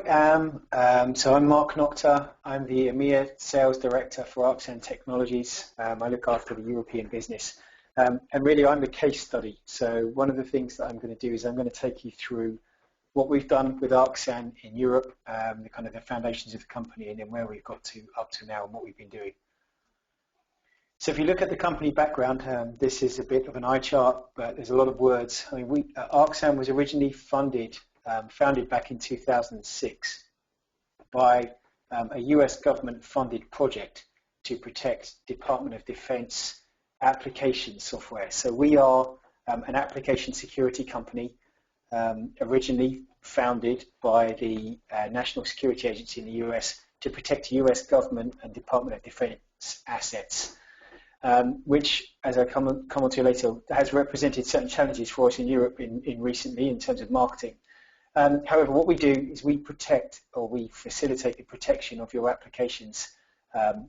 I'm Mark Noctor. I'm the EMEA Sales Director for Arxan Technologies. I look after the European business. And really I'm the case study. So one of the things that I'm going to do is I'm going to take you through what we've done with Arxan in Europe, the kind of the foundations of the company, and then where we've got to up to now and what we've been doing. So if you look at the company background, this is a bit of an eye chart, but there's a lot of words. I mean, Arxan was originally founded back in 2006 by a US government-funded project to protect Department of Defense application software. So we are an application security company, originally founded by the National Security Agency in the US to protect US government and Department of Defense assets. Which, as I come on to later, has represented certain challenges for us in Europe recently in terms of marketing. However, what we do is we protect, or we facilitate the protection of your applications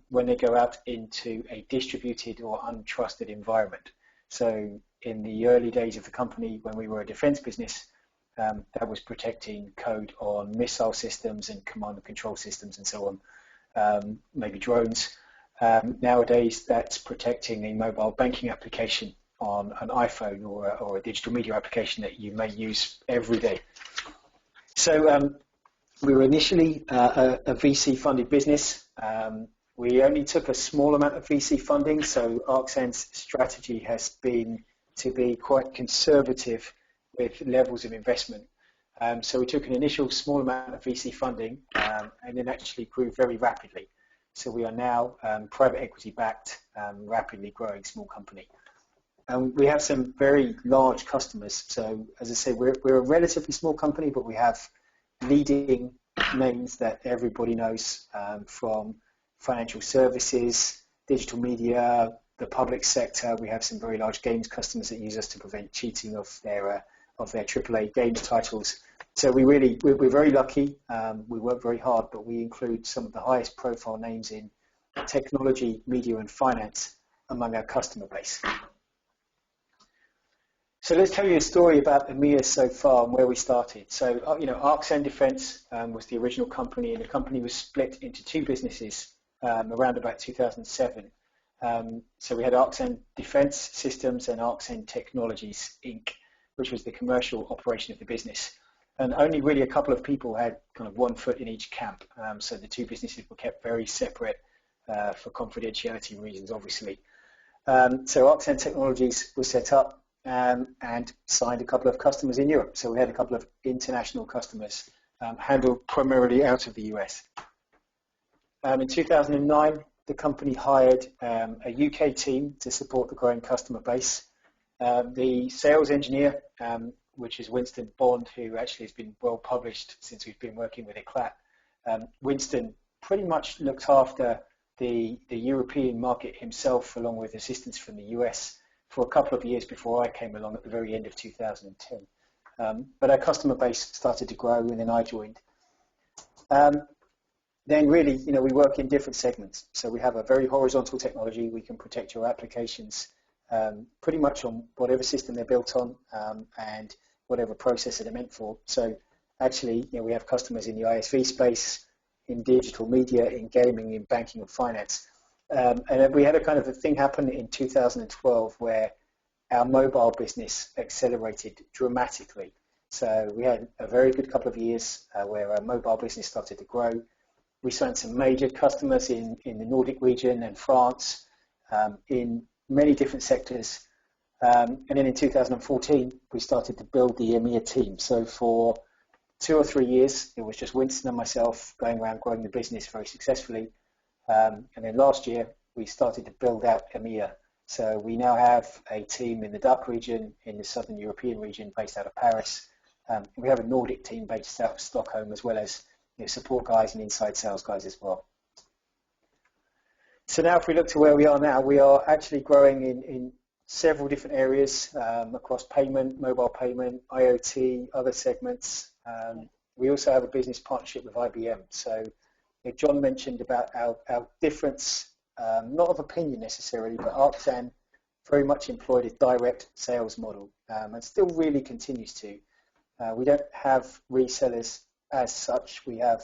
when they go out into a distributed or untrusted environment. So in the early days of the company, when we were a defense business, that was protecting code on missile systems and command and control systems and so on, maybe drones. Nowadays, that's protecting a mobile banking application on an iPhone or a digital media application that you may use every day. So we were initially a VC-funded business. We only took a small amount of VC funding, so Arxan's strategy has been to be quite conservative with levels of investment. So we took an initial small amount of VC funding and then actually grew very rapidly. So we are now private equity backed, rapidly growing small company. We have some very large customers. So as I say, we're a relatively small company, but we have leading names that everybody knows, from financial services, digital media, the public sector. We have some very large games customers that use us to prevent cheating of their AAA games titles. So we're very lucky. We work very hard, but we include some of the highest profile names in technology, media, and finance among our customer base. So let's tell you a story about EMEA so far and where we started. So, Arxan Defense was the original company, and the company was split into two businesses around about 2007. So we had Arxan Defense Systems and Arxan Technologies, Inc., which was the commercial operation of the business. And only really a couple of people had kind of one foot in each camp. So the two businesses were kept very separate for confidentiality reasons, obviously. So Arxan Technologies was set up and signed a couple of customers in Europe. So we had a couple of international customers handled primarily out of the US. In 2009, the company hired a UK team to support the growing customer base. The sales engineer, which is Winston Bond, who actually has been well published since we've been working with Eclat. Winston pretty much looked after the European market himself, along with assistance from the US, for a couple of years before I came along at the very end of 2010. But our customer base started to grow, and then I joined. Then really, we work in different segments. So we have a very horizontal technology. We can protect your applications pretty much on whatever system they're built on and whatever processor they're meant for. So actually, we have customers in the ISV space, in digital media, in gaming, in banking and finance. And we had a kind of a thing happen in 2012 where our mobile business accelerated dramatically. So we had a very good couple of years where our mobile business started to grow. We signed some major customers in the Nordic region and France, in many different sectors. And then in 2014, we started to build the EMEA team. So for 2 or 3 years, it was just Winston and myself going around growing the business very successfully. And then last year, we started to build out EMEA. So we now have a team in the DACH region, in the Southern European region, based out of Paris. We have a Nordic team based out of Stockholm, as well as support guys and inside sales guys as well. So now if we look to where we are now, we are actually growing in several different areas across payment, mobile payment, IoT, other segments. We also have a business partnership with IBM. So John mentioned about our difference, not of opinion necessarily, but Arxan very much employed a direct sales model and still really continues to. We don't have resellers as such, we have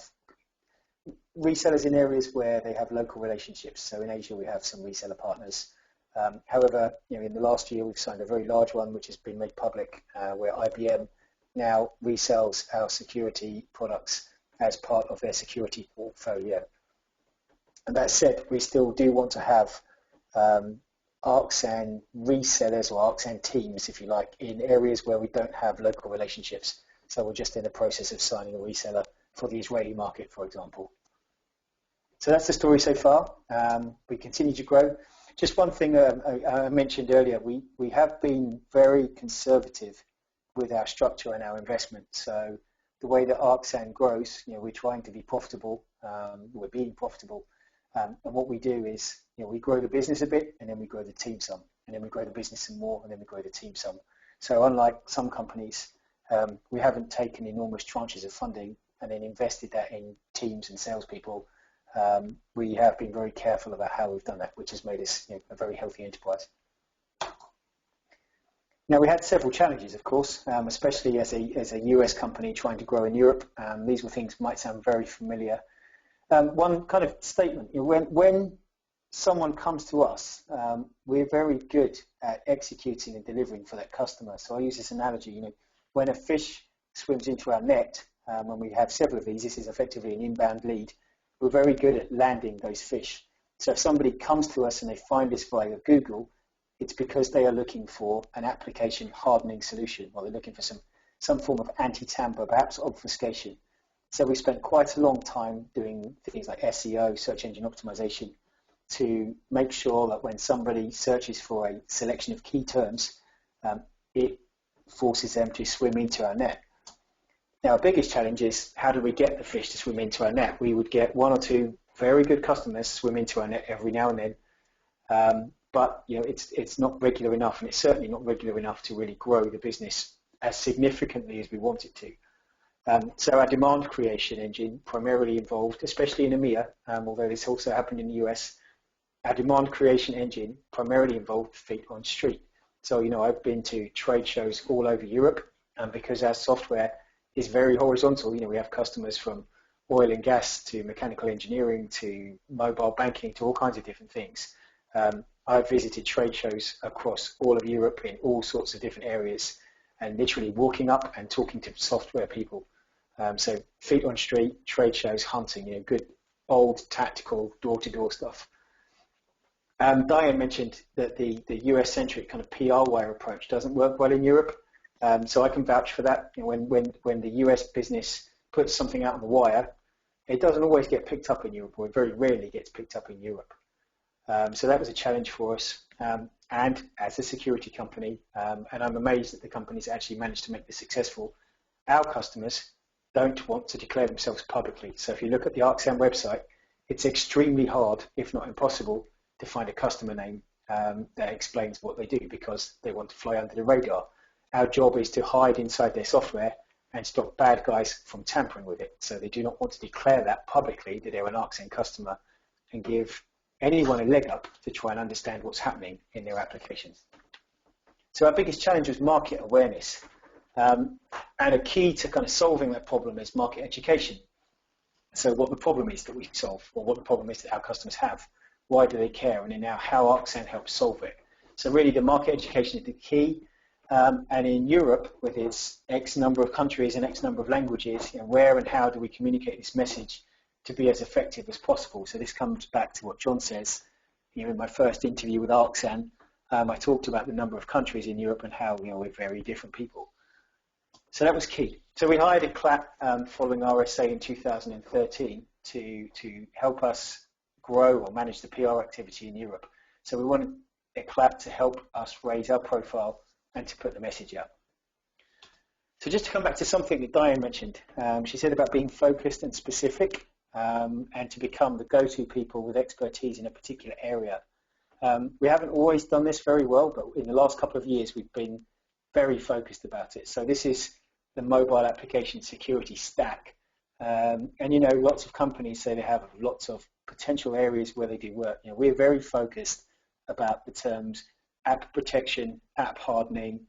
resellers in areas where they have local relationships. So in Asia, we have some reseller partners. However, in the last year, we've signed a very large one, which has been made public, where IBM now resells our security products as part of their security portfolio. And that said, we still do want to have Arxan resellers or Arxan teams, if you like, in areas where we don't have local relationships. So we're just in the process of signing a reseller for the Israeli market, for example. So that's the story so far. We continue to grow. Just one thing I mentioned earlier, we have been very conservative with our structure and our investment. So the way that Arxan grows, we're trying to be profitable. We're being profitable. And what we do is, we grow the business a bit, and then we grow the team some, and then we grow the business some more, and then we grow the team some. So unlike some companies, we haven't taken enormous tranches of funding and then invested that in teams and salespeople. We have been very careful about how we've done that, which has made us a very healthy enterprise. Now, we had several challenges, of course, especially as a US company trying to grow in Europe. These were things might sound very familiar. One kind of statement, when someone comes to us, we're very good at executing and delivering for that customer. So I use this analogy, when a fish swims into our net, when we have several of these, this is effectively an inbound lead, we're very good at landing those fish. So if somebody comes to us and they find us via Google, it's because they are looking for an application hardening solution, or they're looking for some form of anti-tamper, perhaps obfuscation. So we spent quite a long time doing things like SEO, search engine optimization, to make sure that when somebody searches for a selection of key terms, it forces them to swim into our net. Now, our biggest challenge is, how do we get the fish to swim into our net? We would get one or two very good customers swim into our net every now and then, but it's not regular enough, and it's certainly not regular enough to really grow the business as significantly as we want it to. So our demand creation engine primarily involved, especially in EMEA, although this also happened in the US, our demand creation engine primarily involved feet on street. So, I've been to trade shows all over Europe, and because our software is very horizontal, we have customers from oil and gas to mechanical engineering to mobile banking to all kinds of different things. I've visited trade shows across all of Europe in all sorts of different areas, and literally walking up and talking to software people. So feet on street, trade shows, hunting, good old tactical door-to-door stuff. Diane mentioned that the US-centric kind of PR wire approach doesn't work well in Europe. So I can vouch for that. When the US business puts something out on the wire, it doesn't always get picked up in Europe, or it very rarely gets picked up in Europe. So that was a challenge for us. And as a security company, and I'm amazed that the companies actually managed to make this successful, our customers don't want to declare themselves publicly. So if you look at the Arxan website, it's extremely hard, if not impossible, to find a customer name that explains what they do, because they want to fly under the radar. Our job is to hide inside their software and stop bad guys from tampering with it. So they do not want to declare that publicly, that they're an Arxan customer, and give anyone a leg up to try and understand what's happening in their applications. So our biggest challenge was market awareness. And a key to kind of solving that problem is market education. So what the problem is that we solve, or what the problem is that our customers have, why do they care, and then now how Arxan helps solve it. So really the market education is the key. And in Europe, with its X number of countries and X number of languages, where and how do we communicate this message to be as effective as possible? So this comes back to what John says. In my first interview with Arxan, I talked about the number of countries in Europe and how we're very different people. So that was key. So we hired Eclat following RSA in 2013 to help us grow or manage the PR activity in Europe. So we wanted Eclat to help us raise our profile and to put the message out. So just to come back to something that Diane mentioned, she said about being focused and specific, and to become the go-to people with expertise in a particular area. We haven't always done this very well, but in the last couple of years we've been very focused about it. So this is the mobile application security stack. And lots of companies say they have lots of potential areas where they do work. We're very focused about the terms app protection, app hardening.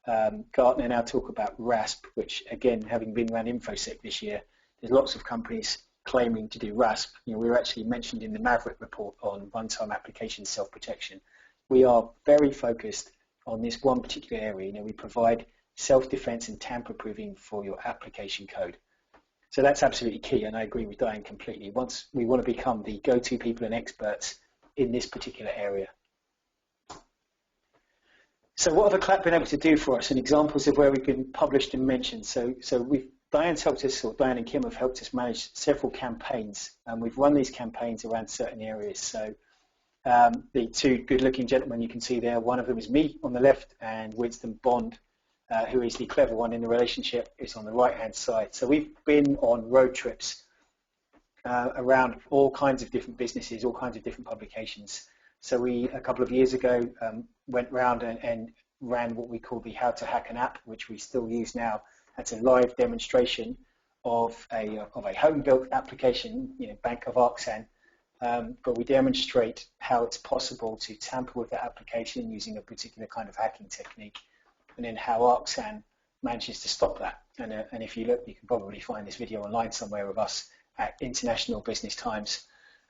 Gartner now talk about RASP, which again, having been around InfoSec this year, There's lots of companies claiming to do RASP. We were actually mentioned in the Maverick report on one-time application self-protection. We are very focused on this one particular area. We provide self-defense and tamper-proofing for your application code. So that's absolutely key, and I agree with Diane completely. Once we want to become the go-to people and experts in this particular area. So what have a CLAP been able to do for us, and examples of where we've been published and mentioned? So Diane's helped us, or Diane and Kim have helped us manage several campaigns, and we've run these campaigns around certain areas. So the two good-looking gentlemen you can see there, one of them is me on the left, and Winston Bond, who is the clever one in the relationship, is on the right-hand side. So we've been on road trips around all kinds of different businesses, all kinds of different publications. So we, a couple of years ago, went round and ran what we call the How to Hack an App, which we still use now. That's a live demonstration of a home-built application, Bank of Arxan. But we demonstrate how it's possible to tamper with that application using a particular kind of hacking technique, and then how Arxan manages to stop that. And if you look, you can probably find this video online somewhere of us at International Business Times.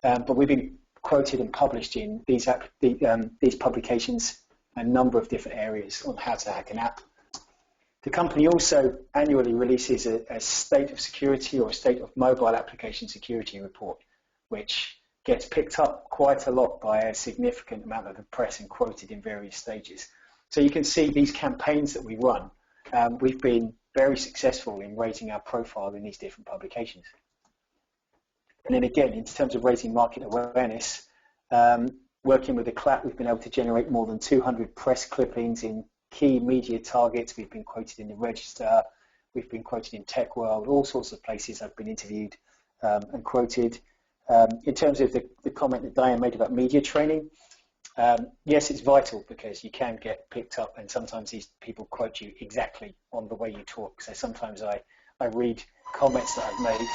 But we've been quoted and published in these publications a number of different areas on how to hack an app. The company also annually releases a state of security or a state of mobile application security report, which gets picked up quite a lot by a significant amount of the press and quoted in various stages. So you can see these campaigns that we run, we've been very successful in raising our profile in these different publications. And then again, in terms of raising market awareness, working with the CLAP, we've been able to generate more than 200 press clippings in key media targets. We've been quoted in the Register, we've been quoted in Tech World, all sorts of places I've been interviewed and quoted. In terms of the comment that Diane made about media training, yes, it's vital because you can get picked up, and sometimes these people quote you exactly on the way you talk. So sometimes I read comments that I've made,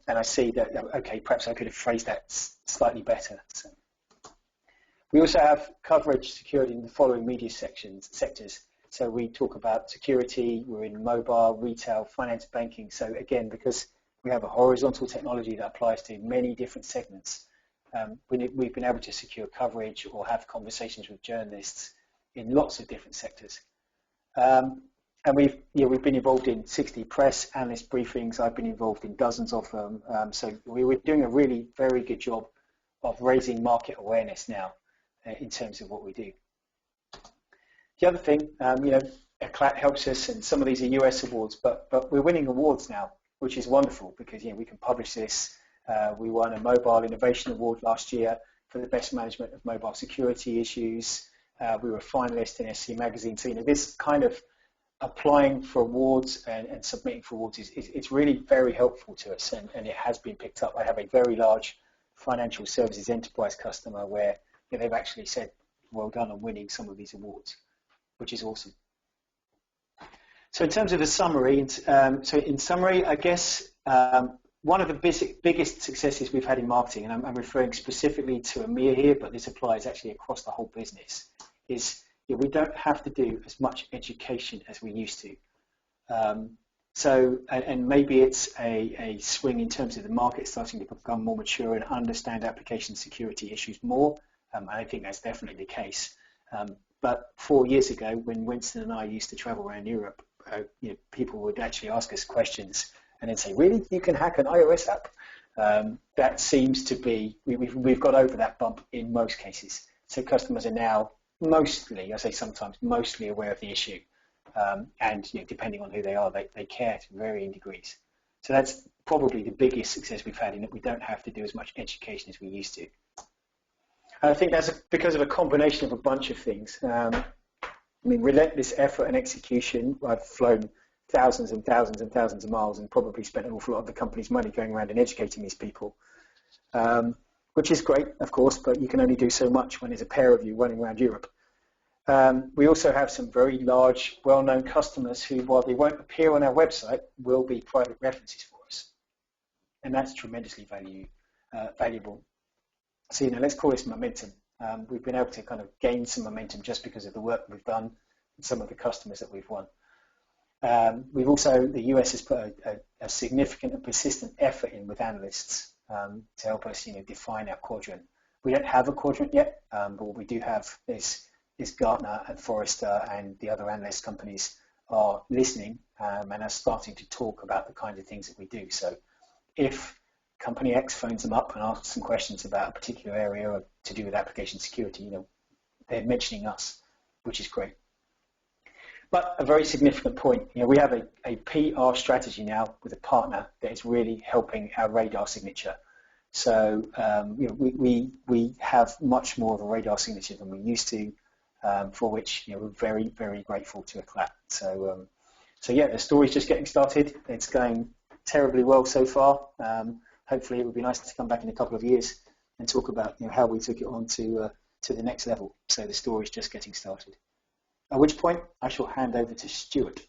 and I see that, okay, perhaps I could have phrased that slightly better. So we also have coverage secured in the following media sectors. So we talk about security, we're in mobile, retail, finance, banking. So again, because we have a horizontal technology that applies to many different segments, we've been able to secure coverage or have conversations with journalists in lots of different sectors. And we've been involved in 60 press analyst briefings. I've been involved in dozens of them. So we're doing a really very good job of raising market awareness now in terms of what we do. The other thing, CLAT helps us, and some of these are US awards, but we're winning awards now, which is wonderful because we can publish this. We won a Mobile Innovation Award last year for the best management of mobile security issues. We were a finalist in SC Magazine. So this kind of applying for awards and submitting for awards it's really very helpful to us, and it has been picked up. I have a very large financial services enterprise customer where they've actually said, well done on winning some of these awards, which is awesome. So in terms of a summary, in summary, I guess one of the biggest successes we've had in marketing, and I'm referring specifically to EMEA here, but this applies actually across the whole business, is we don't have to do as much education as we used to. And maybe it's a swing in terms of the market starting to become more mature and understand application security issues more. I think that's definitely the case. But 4 years ago, when Winston and I used to travel around Europe, people would actually ask us questions and then say, really, you can hack an iOS app? That seems to be, we've got over that bump in most cases. So customers are now mostly, I say sometimes, mostly aware of the issue. And depending on who they are, they care to varying degrees. So that's probably the biggest success we've had, in that we don't have to do as much education as we used to. And I think that's because of a combination of a bunch of things. Relentless effort and execution. I've flown thousands and thousands and thousands of miles and probably spent an awful lot of the company's money going around and educating these people, which is great, of course, but you can only do so much when there's a pair of you running around Europe. We also have some very large, well-known customers who, while they won't appear on our website, will be private references for us. And that's tremendously valuable. So, let's call this momentum. We've been able to kind of gain some momentum just because of the work we've done and some of the customers that we've won. We've also, the US has put a significant and persistent effort in with analysts to help us, define our quadrant. We don't have a quadrant yet, but what we do have is Gartner and Forrester and the other analyst companies are listening and are starting to talk about the kind of things that we do. So if company X phones them up and asks some questions about a particular area to do with application security, they're mentioning us, which is great. But a very significant point, we have a PR strategy now with a partner that is really helping our radar signature. So we have much more of a radar signature than we used to, for which we're very, very grateful to Eclat. So yeah, the story's just getting started. It's going terribly well so far. Hopefully it would be nice to come back in a couple of years and talk about how we took it on to the next level. So the story's just getting started. At which point I shall hand over to Stuart.